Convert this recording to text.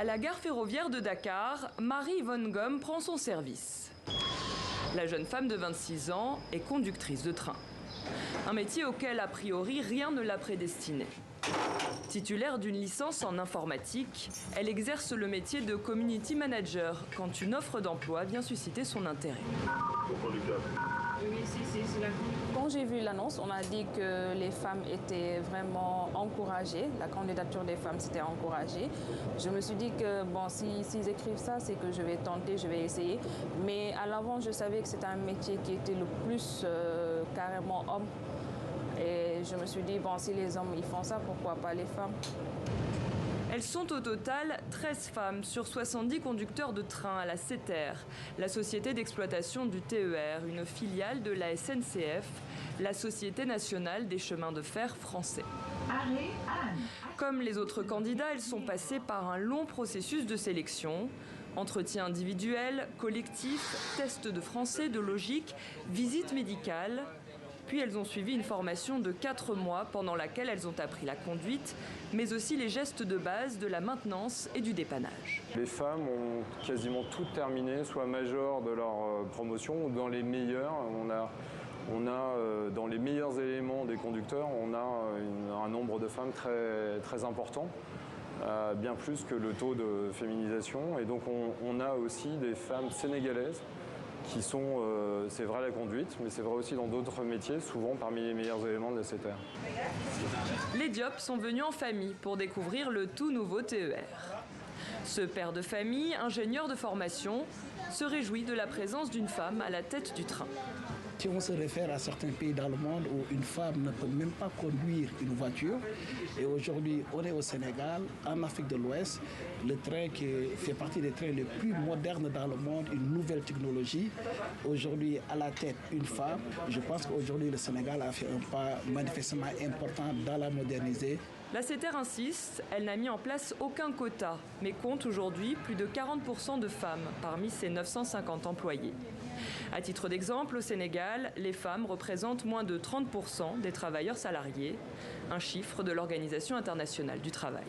À la gare ferroviaire de Dakar, Marie-Yvonne Gomme prend son service. La jeune femme de 26 ans est conductrice de train. Un métier auquel, a priori, rien ne l'a prédestinée. Titulaire d'une licence en informatique, elle exerce le métier de community manager quand une offre d'emploi vient susciter son intérêt. Quand j'ai vu l'annonce, on m'a dit que les femmes étaient vraiment encouragées. La candidature des femmes, c'était encouragé. Je me suis dit que bon, s'ils écrivent ça, c'est que je vais tenter, je vais essayer. Mais à l'avant, je savais que c'était un métier qui était le plus carrément homme. Et je me suis dit, bon, si les hommes ils font ça, pourquoi pas les femmes? Elles sont au total 13 femmes sur 70 conducteurs de train à la SETER, la société d'exploitation du TER, une filiale de la SNCF, la Société nationale des chemins de fer français. Comme les autres candidats, elles sont passées par un long processus de sélection. Entretien individuel, collectif, test de français, de logique, visite médicale. Puis elles ont suivi une formation de 4 mois pendant laquelle elles ont appris la conduite, mais aussi les gestes de base de la maintenance et du dépannage. Les femmes ont quasiment toutes terminé, soit major de leur promotion ou dans les meilleurs. On a dans les meilleurs éléments des conducteurs, on a un nombre de femmes très important, bien plus que le taux de féminisation. Et donc on a aussi des femmes sénégalaises qui sont, c'est vrai la conduite, mais c'est vrai aussi dans d'autres métiers, souvent parmi les meilleurs éléments de la SETER. Les Diop sont venus en famille pour découvrir le tout nouveau TER. Ce père de famille, ingénieur de formation, se réjouit de la présence d'une femme à la tête du train. Si on se réfère à certains pays dans le monde où une femme ne peut même pas conduire une voiture, et aujourd'hui on est au Sénégal, en Afrique de l'Ouest, le train qui fait partie des trains les plus modernes dans le monde, une nouvelle technologie, aujourd'hui à la tête une femme, je pense qu'aujourd'hui le Sénégal a fait un pas manifestement important dans la moderniser. La SETER insiste, elle n'a mis en place aucun quota, mais compte aujourd'hui plus de 40% de femmes parmi ses 950 employés. À titre d'exemple, au Sénégal, les femmes représentent moins de 30% des travailleurs salariés, un chiffre de l'Organisation internationale du travail.